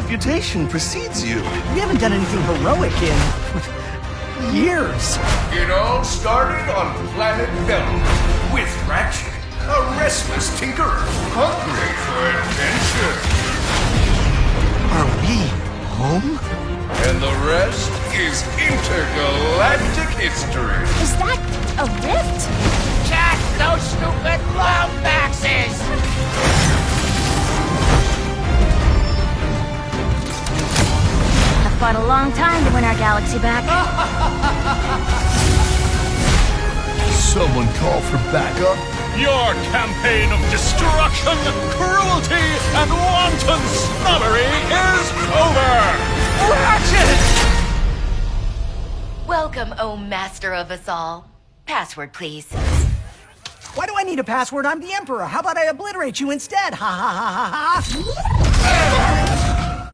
reputation precedes you. We haven't done anything heroic in years. It all started on planet Vellum with Ratchet, a restless tinkerer, hungry for adventure. Are we home? And the rest is intergalactic history. Is that a rift? Jack, those stupid loudmaxes! I've fought a long time to win our galaxy back. Someone call for backup? Your campaign of destruction, cruelty, and wanton snobbery is over! Ratchet! Welcome, oh master of us all. Password, please. Why do I need a password? I'm the Emperor. How about I obliterate you instead? Ha ha ha ha ha!